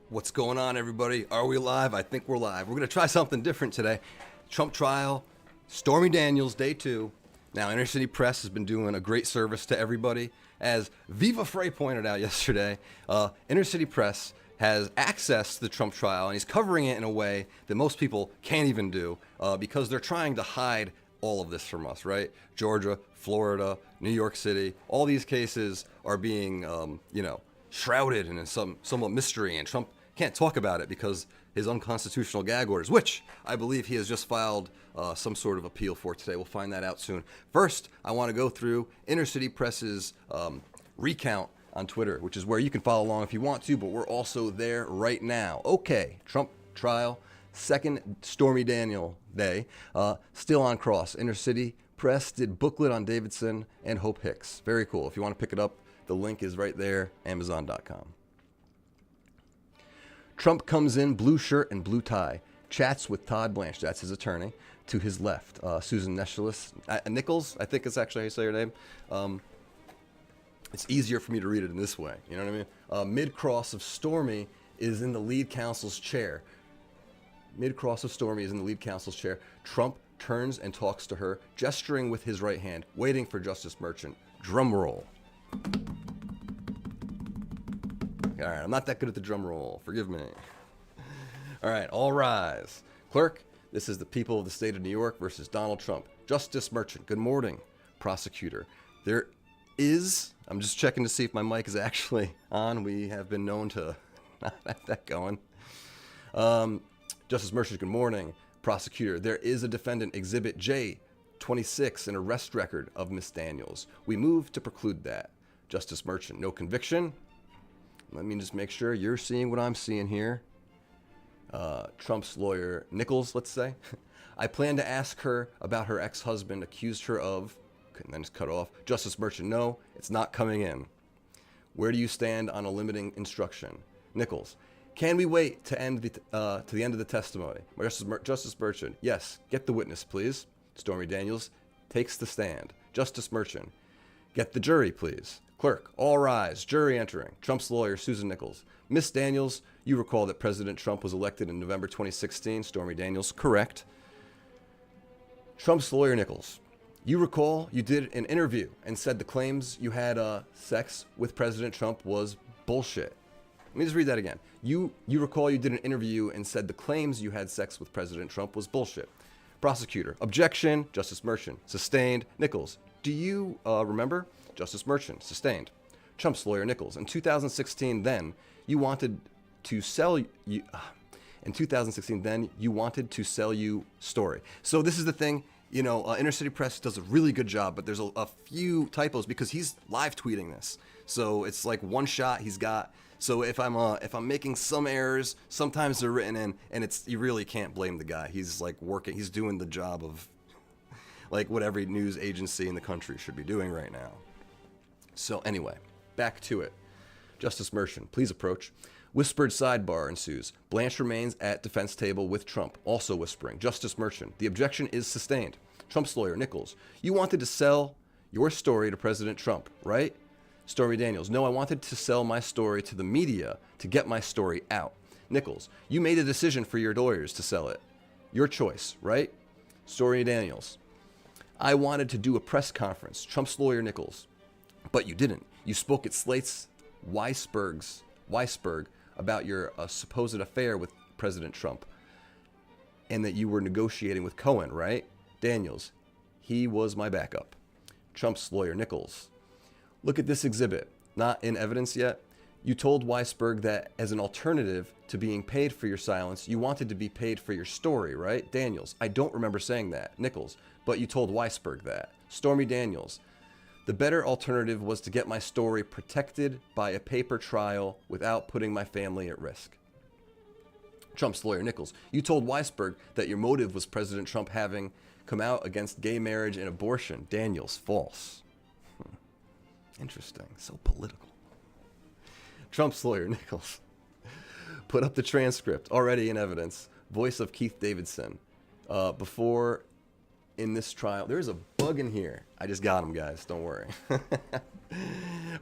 What's going on, everybody? Are we live? I think we're live. We're going to try something different today. Trump trial, Stormy Daniels, day 2. Now, Inner City Press has been doing a great service to everybody. As Viva Frey pointed out yesterday, Inner City Press has access to the Trump trial, and he's covering it in a way that most people can't even do because they're trying to hide all of this from us, right? Georgia, Florida, New York City, all these cases are being, shrouded in somewhat mystery, and Trump can't talk about it because his unconstitutional gag orders, which I believe he has just filed some sort of appeal for today. We'll find that out soon. First, I want to go through Inner City Press's recount on Twitter, which is where you can follow along if you want to, but we're also there right now. Okay, Trump trial, second Stormy Daniel day, still on cross. Inner City Press did booklet on Davidson and Hope Hicks. Very cool. If you want to pick it up, the link is right there, Amazon.com. Trump comes in blue shirt and blue tie, chats with Todd Blanche, that's his attorney, to his left. Susan Nichols, I think is actually how you say her name. It's easier for me to read it in this way, you know what I mean? Mid-cross of Stormy is in the lead counsel's chair. Mid-cross of Stormy is in the lead counsel's chair. Trump turns and talks to her, gesturing with his right hand, waiting for Justice Merchant. Drum roll. All right, I'm not that good at the drum roll. Forgive me. All right, all rise. Clerk, this is the people of the state of New York versus Donald Trump. Justice Merchant, good morning. Prosecutor, there is, I'm just checking to see if my mic is actually on. We have been known to not have that going. Justice Merchant, good morning. Prosecutor, there is a defendant, Exhibit J, 26, an arrest record of Miss Daniels. We move to preclude that. Justice Merchant, no conviction. Let me just make sure you're seeing what I'm seeing here. Trump's lawyer, Nichols, let's say. I plan to ask her about her ex-husband accused her of, and then it's cut off. Justice Merchant, no, it's not coming in. Where do you stand on a limiting instruction? Nichols, can we wait to the end of the testimony? Justice Merchant, yes, get the witness, please. Stormy Daniels takes the stand. Justice Merchant, get the jury, please. Clerk, all rise. Jury entering. Trump's lawyer, Susan Nichols. Miss Daniels, you recall that President Trump was elected in November 2016. Stormy Daniels, correct. Trump's lawyer, Nichols. You recall you did an interview and said the claims you had sex with President Trump was bullshit. Let me just read that again. You recall you did an interview and said the claims you had sex with President Trump was bullshit. Prosecutor, objection. Justice Merchant, sustained. Nichols, do you remember? Justice Merchant, sustained. Trump's lawyer, Nichols. In 2016, then, you wanted to sell you. In 2016, then, you wanted to sell you story. So this is the thing, Inner City Press does a really good job, but there's a few typos because he's live tweeting this. So it's like one shot he's got. So if I'm making some errors, sometimes they're written in, and you really can't blame the guy. He's like working. He's doing the job of like what every news agency in the country should be doing right now. So anyway, back to it. Justice Merchant, please approach. Whispered sidebar ensues. Blanche remains at defense table with Trump, also whispering. Justice Merchant, the objection is sustained. Trump's lawyer, Nichols, you wanted to sell your story to President Trump, right? Stormy Daniels, no, I wanted to sell my story to the media to get my story out. Nichols, you made a decision for your lawyers to sell it. Your choice, right? Stormy Daniels, I wanted to do a press conference. Trump's lawyer, Nichols, but you didn't. You spoke at Slate's Weisberg about your supposed affair with President Trump and that you were negotiating with Cohen, right? Daniels, he was my backup. Trump's lawyer, Nichols, look at this exhibit. Not in evidence yet. You told Weisberg that as an alternative to being paid for your silence, you wanted to be paid for your story, right? Daniels, I don't remember saying that. Nichols, but you told Weisberg that. Stormy Daniels, the better alternative was to get my story protected by a paper trial without putting my family at risk. Trump's lawyer, Nichols, you told Weisberg that your motive was President Trump having come out against gay marriage and abortion. Daniels, false. Interesting. So political. Trump's lawyer, Nichols, put up the transcript, already in evidence. Voice of Keith Davidson. Before in this trial. There's a bug in here. I just got him, guys. Don't worry.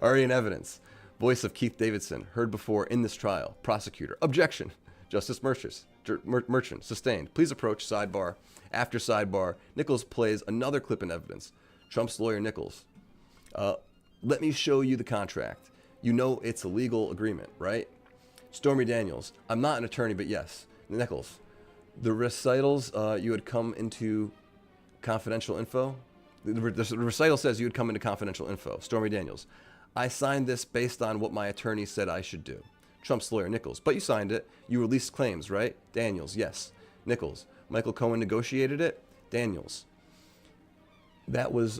Already in evidence. Voice of Keith Davidson, heard before in this trial. Prosecutor, objection. Justice Merchant, sustained. Please approach sidebar. After sidebar, Nichols plays another clip in evidence. Trump's lawyer, Nichols. Let me show you the contract. You know it's a legal agreement, right? Stormy Daniels, I'm not an attorney, but yes. Nichols, the recitals you had come into confidential info. The recital says you had come into confidential info. Stormy Daniels, I signed this based on what my attorney said I should do. Trump's lawyer, Nichols, but you signed it. You released claims, right? Daniels, yes. Nichols, Michael Cohen negotiated it. Daniels, that was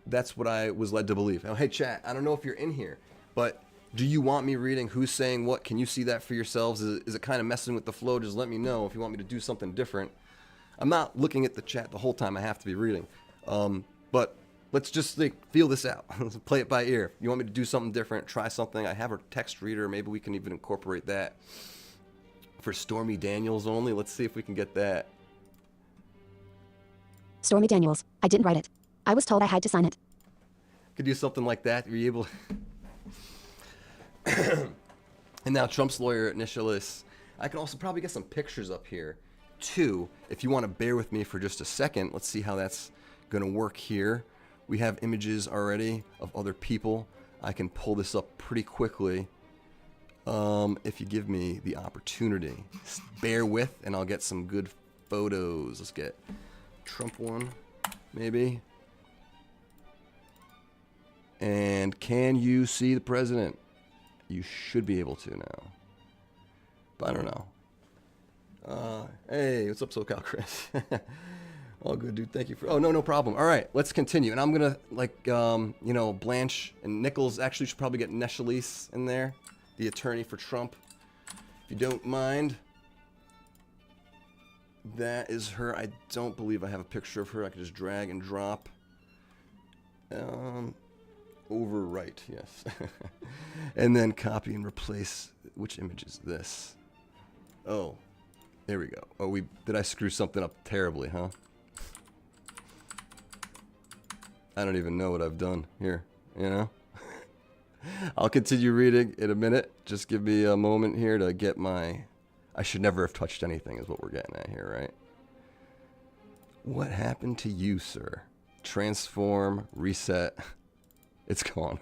that's what I was led to believe. Now, hey, chat, I don't know if you're in here, but do you want me reading who's saying what? Can you see that for yourselves? Is it kind of messing with the flow? Just let me know if you want me to do something different. I'm not looking at the chat the whole time I have to be reading. But let's just feel this out. Let's play it by ear. You want me to do something different? Try something. I have a text reader. Maybe we can even incorporate that for Stormy Daniels only. Let's see if we can get that. Stormy Daniels, I didn't write it. I was told I had to sign it. Could do something like that. Were you able? And now Trump's lawyer, Nicholas. I can also probably get some pictures up here too. If you want to bear with me for just a second, let's see how that's going to work here. We have images already of other people. I can pull this up pretty quickly if you give me the opportunity. Just bear with, and I'll get some good photos. Let's get Trump one, maybe. And can you see the president? You should be able to now. But I don't know. Hey, what's up, SoCal Chris? All good, dude. Thank you for. Oh, no problem. All right, let's continue. And I'm gonna Blanche and Nichols. Actually, should probably get Nicholas in there, the attorney for Trump, if you don't mind. That is her. I don't believe I have a picture of her. I can just drag and drop. Overwrite, yes. And then copy and replace. Which image is this? Oh, there we go. Oh, did I screw something up terribly, huh? I don't even know what I've done here, you know? I'll continue reading in a minute. Just give me a moment here to get my... I should never have touched anything is what we're getting at here, right? What happened to you, sir? Transform, reset. It's gone.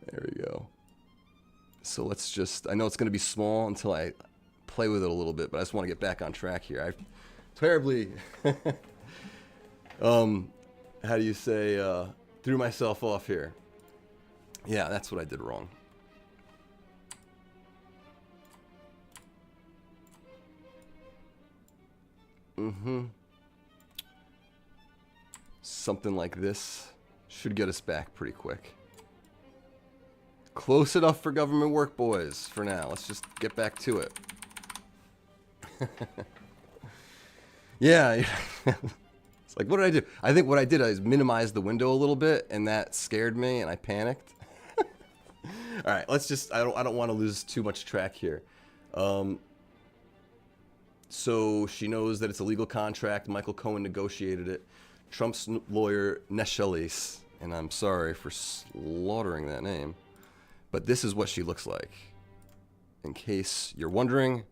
There we go. So let's just... I know it's going to be small until I play with it a little bit, but I just want to get back on track here. I terribly... how do you say, threw myself off here. Yeah, that's what I did wrong. Something like this should get us back pretty quick. Close enough for government work, boys, for now. Let's just get back to it. Yeah. It's like, what did I do? I think what I did is minimize the window a little bit, and that scared me, and I panicked. All right, let's just... I don't want to lose too much track here. So she knows that it's a legal contract. Michael Cohen negotiated it. Trump's lawyer, Nicholas, and I'm sorry for slaughtering that name, but this is what she looks like. In case you're wondering,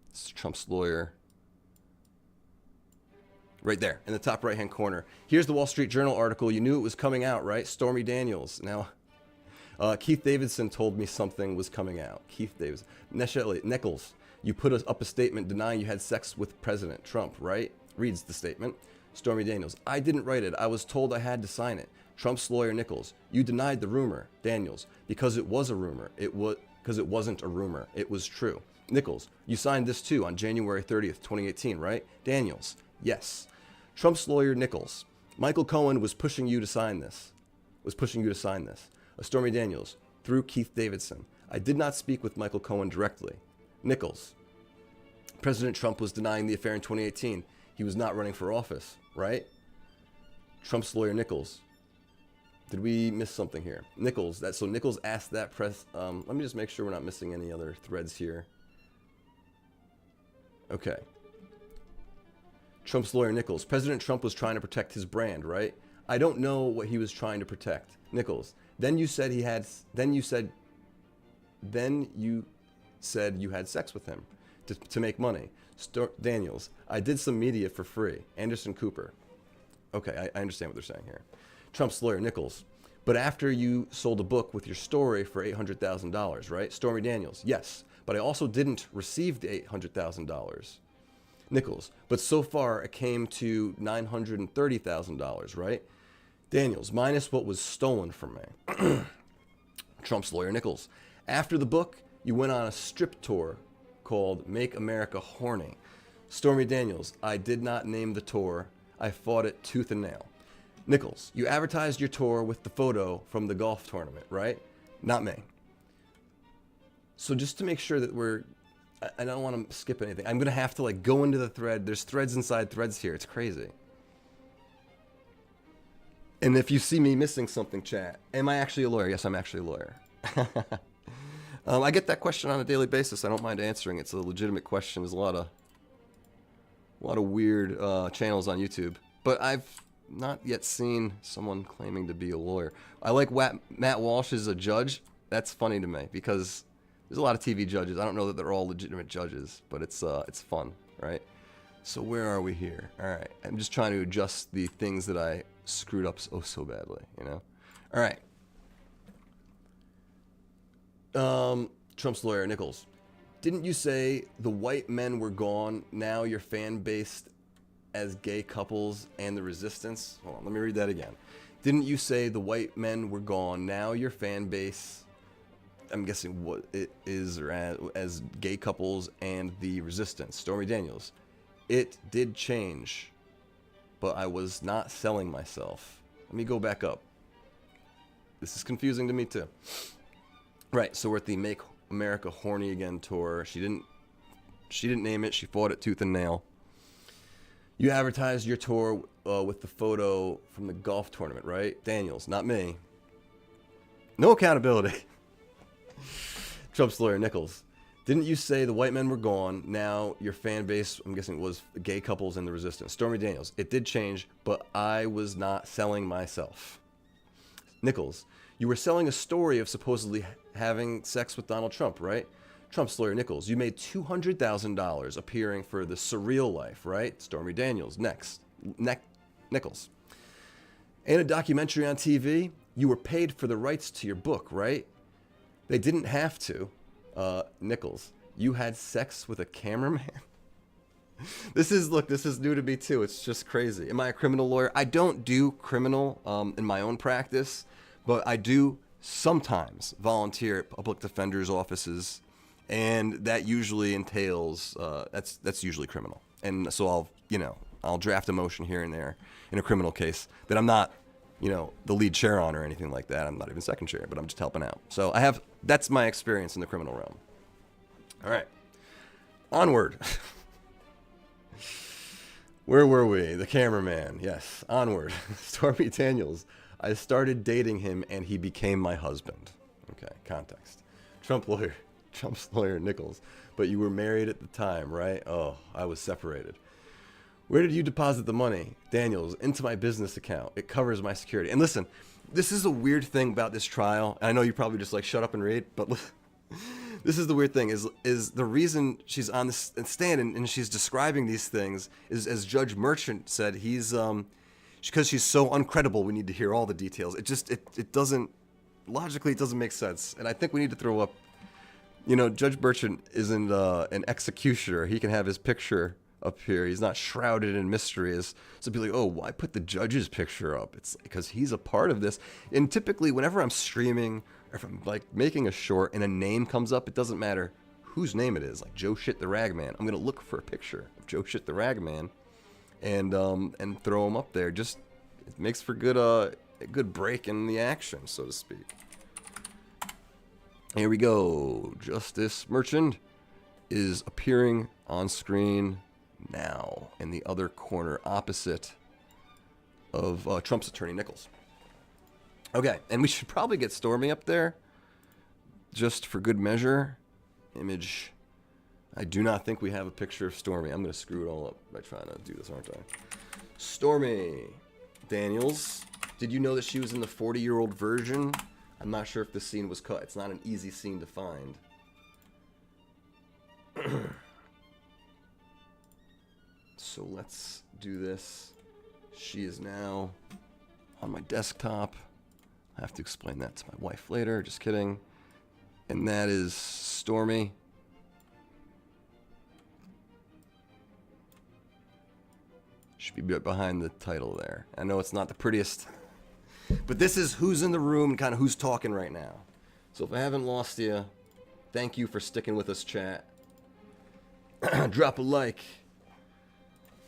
it's Trump's lawyer. Right there, in the top right-hand corner. Here's the Wall Street Journal article. You knew it was coming out, right? Stormy Daniels. Now, Keith Davidson told me something was coming out. Keith Davidson. Nichols, you put up a statement denying you had sex with President Trump, right? Reads the statement. Stormy Daniels, I didn't write it. I was told I had to sign it. Trump's lawyer, Nichols, you denied the rumor. Daniels, because it was a rumor. Because it wasn't a rumor. It was true. Nichols, you signed this too on January 30th, 2018, right? Daniels, yes. Trump's lawyer, Nichols, Michael Cohen was pushing you to sign this. Stormy Daniels, through Keith Davidson. I did not speak with Michael Cohen directly. Nichols, President Trump was denying the affair in 2018. He was not running for office, right? Trump's lawyer, Nichols. Did we miss something here? Nichols, so Nichols asked that press... let me just make sure we're not missing any other threads here. Okay. Trump's lawyer, Nichols. President Trump was trying to protect his brand, right? I don't know what he was trying to protect. Nichols, Then you said he had. Then you said. Then you said you had sex with him to make money. Daniels, I did some media for free. Anderson Cooper. Okay, I understand what they're saying here. Trump's lawyer, Nichols. But after you sold a book with your story for $800,000, right? Stormy Daniels, yes. But I also didn't receive the $800,000. Nichols, but so far it came to $930,000, right? Daniels, minus what was stolen from me. Trump's lawyer, Nichols. After the book, you went on a strip tour called Make America Horny. Stormy Daniels, I did not name the tour. I fought it tooth and nail. Nichols, you advertised your tour with the photo from the golf tournament, right? Not me. So just to make sure that I don't want to skip anything. I'm going to have to like go into the thread. There's threads inside threads here. It's crazy. And if you see me missing something, chat, am I actually a lawyer? Yes, I'm actually a lawyer. I get that question on a daily basis. I don't mind answering. It's a legitimate question. There's a lot of weird channels on YouTube, but I've not yet seen someone claiming to be a lawyer. I like Matt Walsh is a judge. That's funny to me because there's a lot of TV judges. I don't know that they're all legitimate judges, but it's fun, right? So where are we here? All right, I'm just trying to adjust the things that I screwed up so badly, you know? All right. Trump's lawyer, Nichols. Didn't you say the white men were gone, now your fan base as gay couples and the resistance? Hold on, let me read that again. Didn't you say the white men were gone, now your fan base, I'm guessing what it is, or as gay couples and the resistance? Stormy Daniels. It did change, but I was not selling myself. Let me go back up. This is confusing to me too. Right, so we're at the Make America Horny Again tour. She didn't name it. She fought it tooth and nail. You advertised your tour with the photo from the golf tournament, right? Daniels, not me. No accountability. Trump's lawyer, Nichols. Didn't you say the white men were gone? Now your fan base, I'm guessing, was gay couples and the resistance. Stormy Daniels. It did change, but I was not selling myself. Nichols. You were selling a story of supposedly having sex with Donald Trump, right? Trump's lawyer, Nichols. You made $200,000 appearing for The Surreal Life, right? Stormy Daniels. Nichols. In a documentary on TV, you were paid for the rights to your book, right? They didn't have to. Nichols. You had sex with a cameraman? This is new to me too. It's just crazy. Am I a criminal lawyer? I don't do criminal in my own practice. But I do sometimes volunteer at public defenders' offices, and that usually entails that's usually criminal. And so I'll draft a motion here and there in a criminal case that I'm not, the lead chair on or anything like that. I'm not even second chair, but I'm just helping out. So that's my experience in the criminal realm. All right, onward. Where were we? The cameraman. Yes, onward. Stormy Daniels. I started dating him and he became my husband. Okay, context. Trump's lawyer, Nichols. But you were married at the time, right? Oh, I was separated. Where did you deposit the money? Daniels, into my business account. It covers my security. And listen, this is a weird thing about this trial. And I know you probably just like shut up and read, but this is the weird thing is the reason she's on this stand and she's describing these things is, as Judge Merchant said, he's because she's so uncredible, we need to hear all the details. It doesn't, logically, it doesn't make sense. And I think we need to throw up, Judge Merchant isn't an executioner. He can have his picture up here. He's not shrouded in mysteries. So be like, oh, why put the judge's picture up? It's because he's a part of this. And typically, whenever I'm streaming, or if I'm like making a short and a name comes up, it doesn't matter whose name it is. Like Joe Shit the Ragman. I'm going to look for a picture of Joe Shit the Ragman. And throw them up there. It makes for a good break in the action, so to speak. Here we go. Justice Merchant is appearing on screen now in the other corner opposite of Trump's attorney, Nichols. Okay, and we should probably get Stormy up there just for good measure. Image. I do not think we have a picture of Stormy. I'm going to screw it all up by trying to do this, aren't I? Stormy Daniels. Did you know that she was in the 40-year-old version I'm not sure if this scene was cut. It's not an easy scene to find. So let's do this. She is now on my desktop. I have to explain that to my wife later. Just kidding. And that is Stormy. Should be behind the title there. I know it's not the prettiest, but this is who's in the room and kind of who's talking right now. So if I haven't lost you, thank you for sticking with us, chat. Drop a like,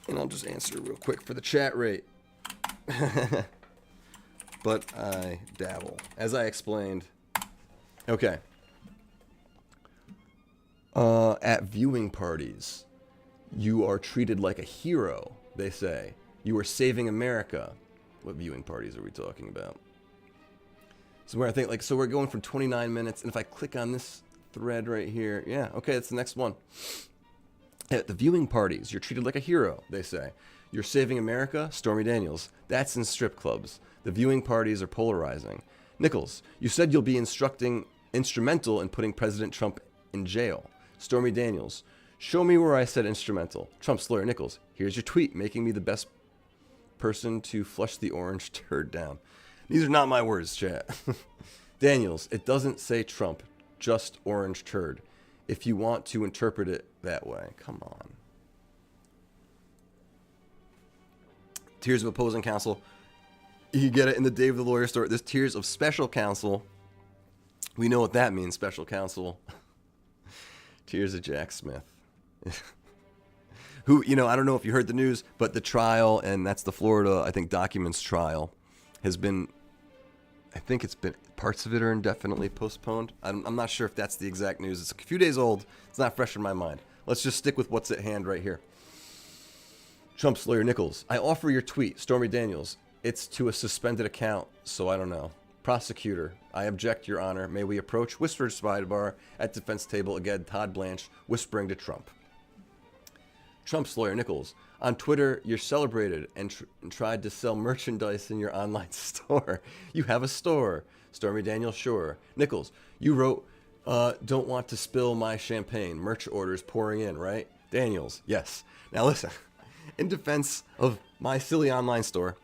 and I'll just answer real quick for the chat rate. But I dabble, as I explained. Okay. At viewing parties, you are treated like a hero, they say. You are saving America. What viewing parties are we talking about? So where I think, like, so we're going from 29 minutes, and if I click on this thread right here, yeah, okay, that's the next one. At the viewing parties, you're treated like a hero, they say. You're saving America, Stormy Daniels. That's in strip clubs. The viewing parties are polarizing. Nichols, you said you'll be instrumental in putting President Trump in jail. Stormy Daniels, show me where I said instrumental. Trump's lawyer, Nichols, here's your tweet making me the best person to flush the orange turd down. These are not my words, chat. Daniels, it doesn't say Trump, just orange turd. If you want to interpret it that way, come on. Tears of opposing counsel. You get it in the Dave the Lawyer story. There's tears of special counsel. We know what that means, special counsel. Tears of Jack Smith. Who, you know, I don't know if you heard the news, but the trial, and that's the Florida, I think, documents trial, has been, I think it's been, parts of it are indefinitely postponed. I'm not sure if that's the exact news. It's a few days old. It's not fresh in my mind. Let's just stick with what's at hand right here. Trump's lawyer, Nichols. I offer your tweet, Stormy Daniels. It's to a suspended account, so I don't know. Prosecutor, I object, Your Honor. May we approach? Whispered sidebar at defense table. Again, Todd Blanche whispering to Trump. Trump's lawyer, Nichols. On Twitter, you're celebrated and tried to sell merchandise in your online store. You have a store. Stormy Daniels, sure. Nichols, you wrote, don't want to spill my champagne. Merch orders pouring in, right? Daniels, yes. Now listen, in defense of my silly online store,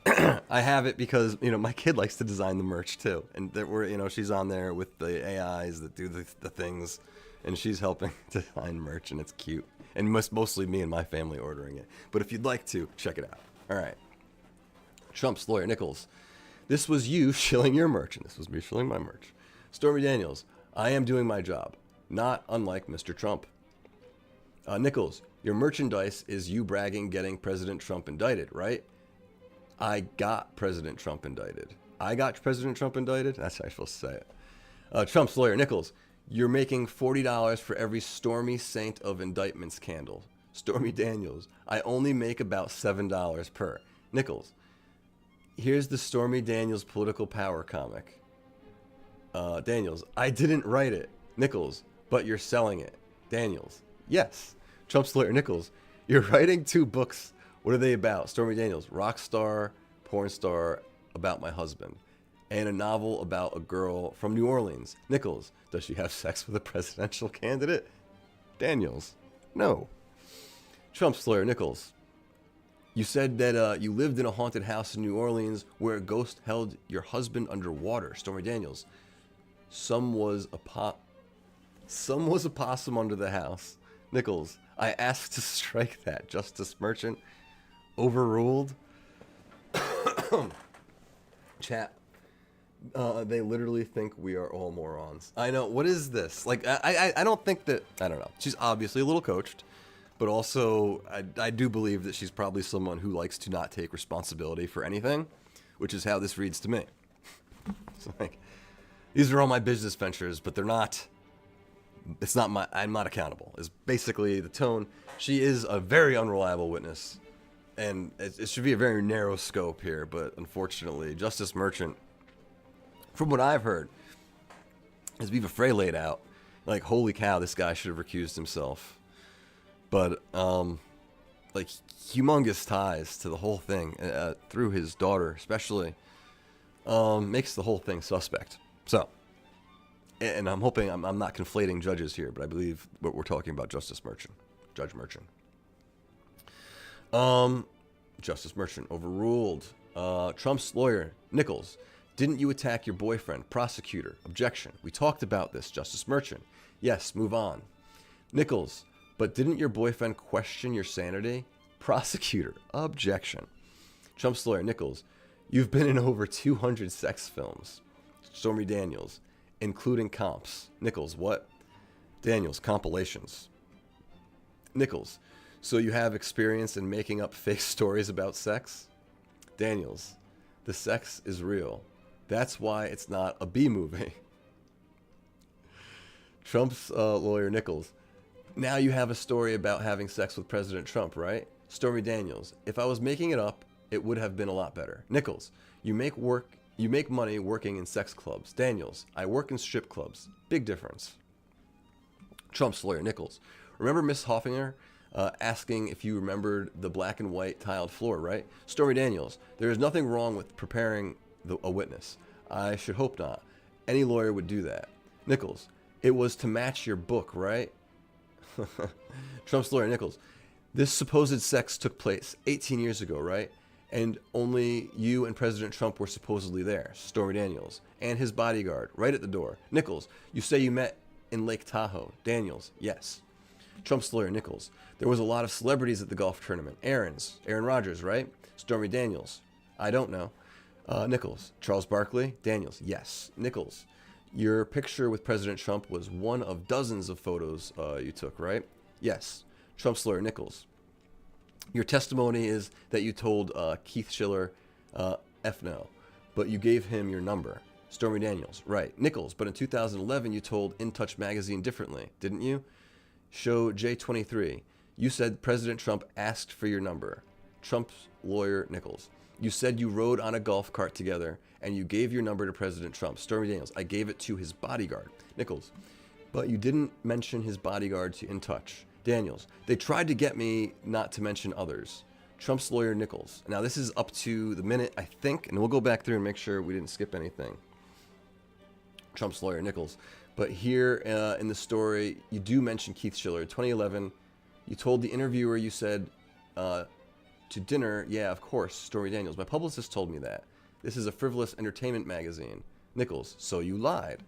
I have it because, you know, my kid likes to design the merch too. And that we're, you know, she's on there with the AIs that do the things, and she's helping design merch, and it's cute. And mostly me and my family ordering it. But if you'd like to, check it out. All right. Trump's lawyer, Nichols. This was you shilling your merch, and this was me shilling my merch. Stormy Daniels. I am doing my job. Not unlike Mr. Trump. Nichols. Your merchandise is you bragging getting President Trump indicted, right? I got President Trump indicted. I got President Trump indicted? That's how I'm supposed to say it. Trump's lawyer, Nichols. You're making $40 for every Stormy Saint of Indictments candle. Stormy Daniels. I only make about $7 per. Nichols. Here's the Stormy Daniels political power comic. Daniels. I didn't write it. Nichols. But you're selling it. Daniels. Yes. Trump's lawyer, Nichols. You're writing 2 books. What are they about? Stormy Daniels. Rock star, porn star, about my husband. And a novel about a girl from New Orleans. Nichols. Does she have sex with a presidential candidate? Daniels. No. Trump's lawyer, Nichols. You said that you lived in a haunted house in New Orleans where a ghost held your husband underwater. Stormy Daniels. Some was a possum under the house. Nichols. I asked to strike that. Justice Merchant. Overruled. Chat. They literally think we are all morons. I know. What is this? Like, I don't think that... I don't know. She's obviously a little coached. But also, I do believe that she's probably someone who likes to not take responsibility for anything. Which is how this reads to me. It's like, these are all my business ventures, but they're not... It's not my... I'm not accountable. Is basically the tone. She is a very unreliable witness. And it should be a very narrow scope here. But unfortunately, Justice Merchant... From what I've heard, as Viva Frey laid out, like, holy cow, this guy should have recused himself. But, like, humongous ties to the whole thing, through his daughter, especially. makes the whole thing suspect. So, and I'm hoping I'm not conflating judges here, but I believe what we're talking about Justice Merchant, Judge Merchant. Justice Merchant overruled. Trump's lawyer, Nichols, didn't you attack your boyfriend? Prosecutor, objection. We talked about this, Justice Merchant. Yes, move on. Nichols, but didn't your boyfriend question your sanity? Prosecutor, objection. Trump's lawyer, Nichols, you've been in over 200 sex films. Stormy Daniels, including comps. Nichols, what? Daniels, compilations. Nichols, so you have experience in making up fake stories about sex? Daniels, the sex is real. That's why it's not a B movie. Trump's lawyer, Nichols, now you have a story about having sex with President Trump, right? Stormy Daniels, if I was making it up, it would have been a lot better. Nichols, you make money working in sex clubs. Daniels, I work in strip clubs. Big difference. Trump's lawyer, Nichols, remember Miss Hoffinger asking if you remembered the black and white tiled floor, right? Stormy Daniels, there is nothing wrong with preparing a witness. I should hope not. Any lawyer would do that. Nichols, it was to match your book, right? Trump's lawyer, Nichols, this supposed sex took place 18 years ago, right? And only you and President Trump were supposedly there. Stormy Daniels, and his bodyguard, right at the door. Nichols, you say you met in Lake Tahoe. Daniels, yes. Trump's lawyer, Nichols, there was a lot of celebrities at the golf tournament. Aaron Rodgers, right? Stormy Daniels, I don't know. Nichols, Charles Barkley. Daniels, yes. Nichols, your picture with President Trump was one of dozens of photos you took, right? Yes. Trump's lawyer, Nichols, your testimony is that you told Keith Schiller, F no, but you gave him your number. Stormy Daniels, right. Nichols, but in 2011 you told In Touch magazine differently, didn't you? Show J23, you said President Trump asked for your number. Trump's lawyer, Nichols, you said you rode on a golf cart together and you gave your number to President Trump. Stormy Daniels, I gave it to his bodyguard. Nichols, but you didn't mention his bodyguard to In Touch. Daniels, they tried to get me not to mention others. Trump's lawyer, Nichols. Now this is up to the minute, I think, and we'll go back through and make sure we didn't skip anything. Trump's lawyer, Nichols. But here in the story, you do mention Keith Schiller. 2011, you told the interviewer, you said, to dinner, yeah, of course, Stormy Daniels. My publicist told me that. This is a frivolous entertainment magazine. Nichols, so you lied.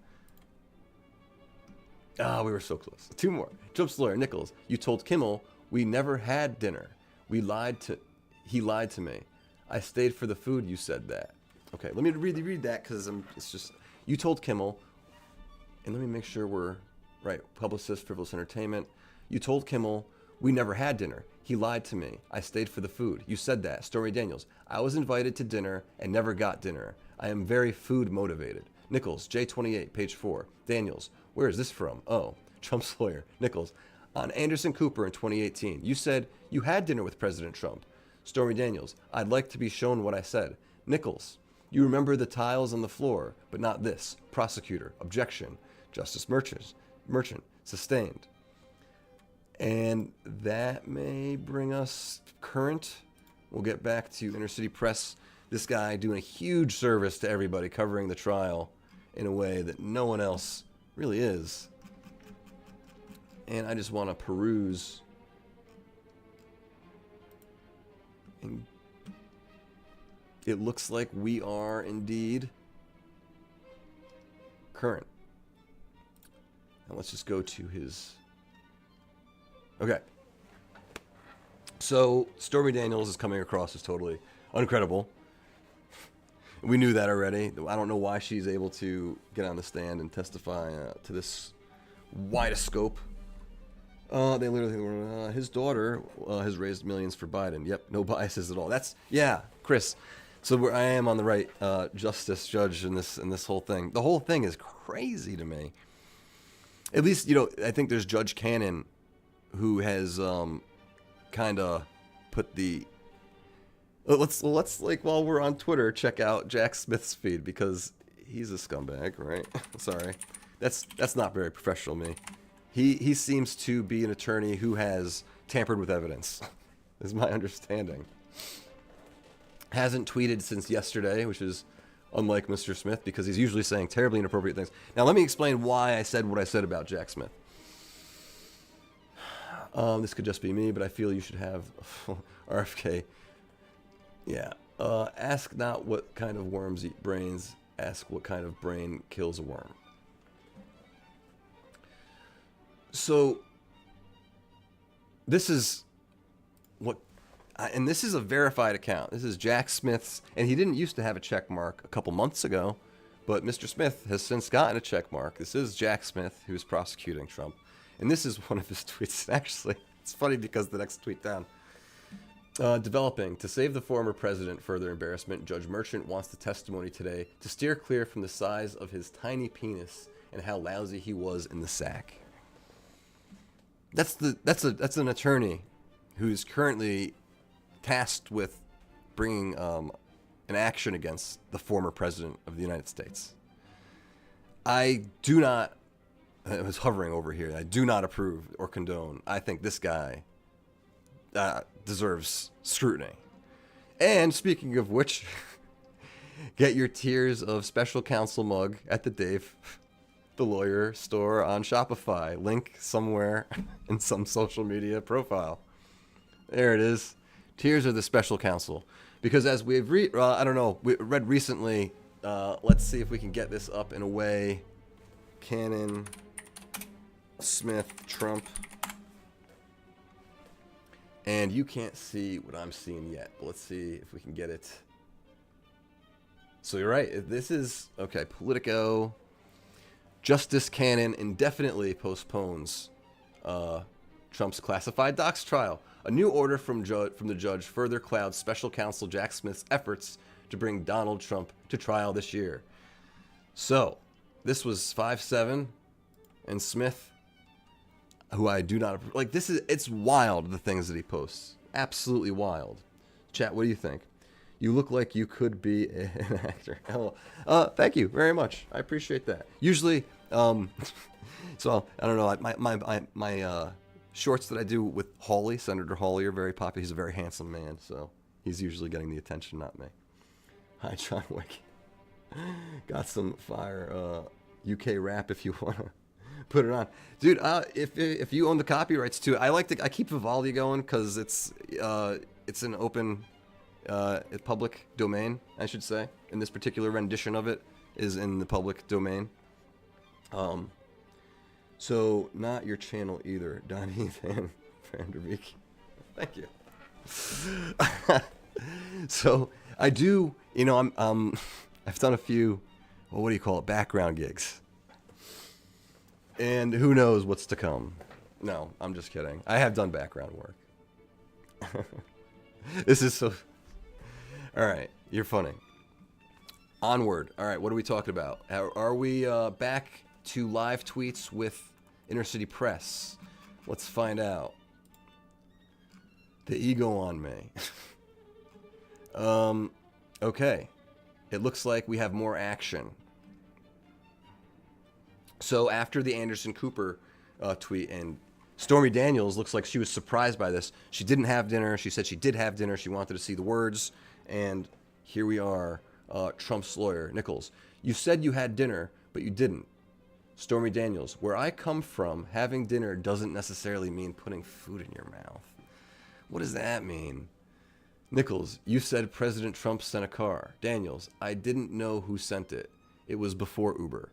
We were so close. Two more. Trump's lawyer, Nichols, you told Kimmel, we never had dinner. He lied to me. I stayed for the food, you said that. Okay, let me read that because it's just, you told Kimmel, and let me make sure we're right. Publicist, frivolous entertainment. You told Kimmel, we never had dinner. He lied to me. I stayed for the food. You said that. Stormy Daniels, I was invited to dinner and never got dinner. I am very food motivated. Nichols, J28, page 4. Daniels, where is this from? Oh, Trump's lawyer. Nichols, on Anderson Cooper in 2018. You said you had dinner with President Trump. Stormy Daniels, I'd like to be shown what I said. Nichols, you remember the tiles on the floor, but not this. Prosecutor, objection. Justice Merchant, sustained. And that may bring us current. We'll get back to Inner City Press. This guy doing a huge service to everybody, covering the trial in a way that no one else really is. And I just want to peruse. And it looks like we are indeed current. Now let's just go to his... Okay. So Stormy Daniels is coming across as totally uncredible. We knew that already. I don't know why she's able to get on the stand and testify to this wide scope. They literally, his daughter has raised millions for Biden. Yep, no biases at all. That's, yeah, Chris. So I am on the right judge in this whole thing. The whole thing is crazy to me. At least, I think there's Judge Cannon who has kind of put the... Let's like, while we're on Twitter, check out Jack Smith's feed because he's a scumbag, right? Sorry. That's not very professional of me. He seems to be an attorney who has tampered with evidence, is my understanding. Hasn't tweeted since yesterday, which is unlike Mr. Smith, because he's usually saying terribly inappropriate things. Now, let me explain why I said what I said about Jack Smith. This could just be me, but I feel you should have RFK. Yeah. Ask not what kind of worms eat brains. Ask what kind of brain kills a worm. So, this is what, and this is a verified account. This is Jack Smith's, and he didn't used to have a check mark a couple months ago, but Mr. Smith has since gotten a check mark. This is Jack Smith, who's prosecuting Trump. And this is one of his tweets. Actually, it's funny because the next tweet down. Developing. To save the former president further embarrassment, Judge Merchant wants the testimony today to steer clear from the size of his tiny penis and how lousy he was in the sack. That's an attorney who's currently tasked with bringing an action against the former president of the United States. I was hovering over here. I do not approve or condone. I think this guy deserves scrutiny. And speaking of which, get your Tears of Special Counsel mug at the Dave the Lawyer store on Shopify. Link somewhere in some social media profile. There it is. Tears of the Special Counsel. Because as we've we read recently, let's see if we can get this up in a way. Cannon, Smith, Trump. And you can't see what I'm seeing yet. But let's see if we can get it. So you're right. This is, okay, Politico. Justice Cannon indefinitely postpones Trump's classified docs trial. A new order from the judge further clouds special counsel Jack Smith's efforts to bring Donald Trump to trial this year. So, this was 5-7, and Smith, who I do not like, it's wild the things that he posts, absolutely wild. Chat, what do you think? You look like you could be an actor. Thank you very much. I appreciate that. Usually, so I don't know. My shorts that I do with Hawley, Senator Hawley, are very popular. He's a very handsome man, so he's usually getting the attention, not me. Hi, John Wick. Got some fire UK rap if you wanna put it on, dude. If you own the copyrights to it, I keep Vivaldi going because it's an open. Public domain, I should say. And this particular rendition of it is in the public domain. So not your channel either, Donnie Van Vanderbeek. Thank you. So I do, I've done a few, what do you call it, background gigs. And who knows what's to come. No, I'm just kidding. I have done background work. This is so... All right, you're funny. Onward. All right, what are we talking about? Are we back to live tweets with Inner City Press? Let's find out. The ego on me. Okay. It looks like we have more action. So after the Anderson Cooper tweet, and Stormy Daniels looks like she was surprised by this. She didn't have dinner. She said she did have dinner. She wanted to see the words. And here we are, Trump's lawyer, Nichols. You said you had dinner, but you didn't. Stormy Daniels, where I come from, having dinner doesn't necessarily mean putting food in your mouth. What does that mean? Nichols, you said President Trump sent a car. Daniels, I didn't know who sent it. It was before Uber.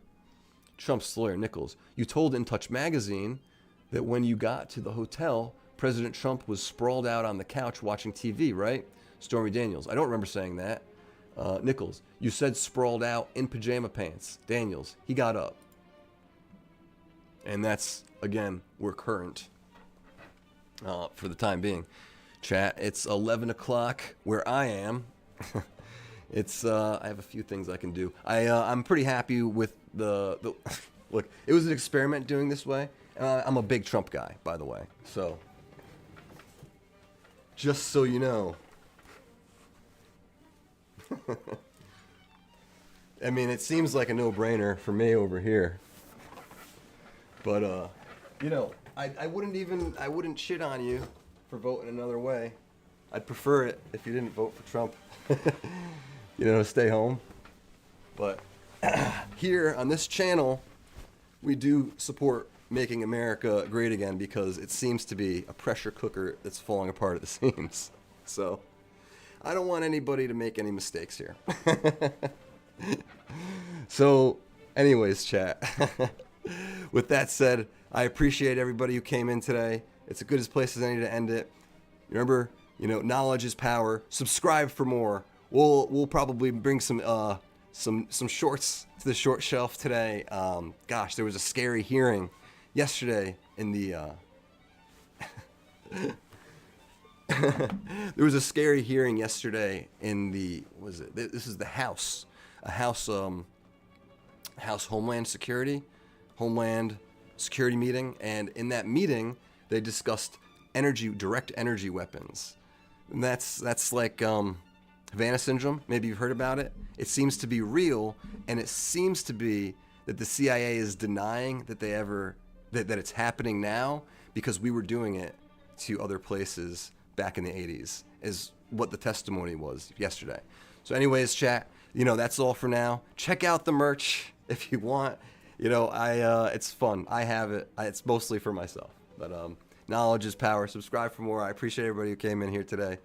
Trump's lawyer, Nichols, you told In Touch magazine that when you got to the hotel, President Trump was sprawled out on the couch watching TV, right? Stormy Daniels, I don't remember saying that. Nichols, you said sprawled out in pajama pants. Daniels, he got up. And that's, again, we're current for the time being. Chat, it's 11 o'clock where I am. It's I have a few things I can do. I'm pretty happy with the look, it was an experiment doing this way. I'm a big Trump guy, by the way. So, just so you know. I mean, it seems like a no-brainer for me over here. But, I wouldn't shit on you for voting another way. I'd prefer it if you didn't vote for Trump. Stay home. But here on this channel, we do support making America great again because it seems to be a pressure cooker that's falling apart at the seams. So I don't want anybody to make any mistakes here. So anyways, chat. With that said, I appreciate everybody who came in today. It's a good as place as any to end it. Remember, knowledge is power. Subscribe for more. We'll probably bring some shorts to the short shelf today. Gosh, there was a scary hearing yesterday in the there was a scary hearing yesterday in the this is the House Homeland Security meeting, and in that meeting they discussed direct energy weapons. And that's like Havana syndrome. Maybe you've heard about it. It seems to be real, and it seems to be that the CIA is denying that that it's happening now because we were doing it to other places back in the 80s, is what the testimony was yesterday. So anyways, chat, that's all for now. Check out the merch if you want. It's fun. I have it. It's mostly for myself. But knowledge is power. Subscribe for more. I appreciate everybody who came in here today.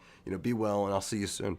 Be well, and I'll see you soon.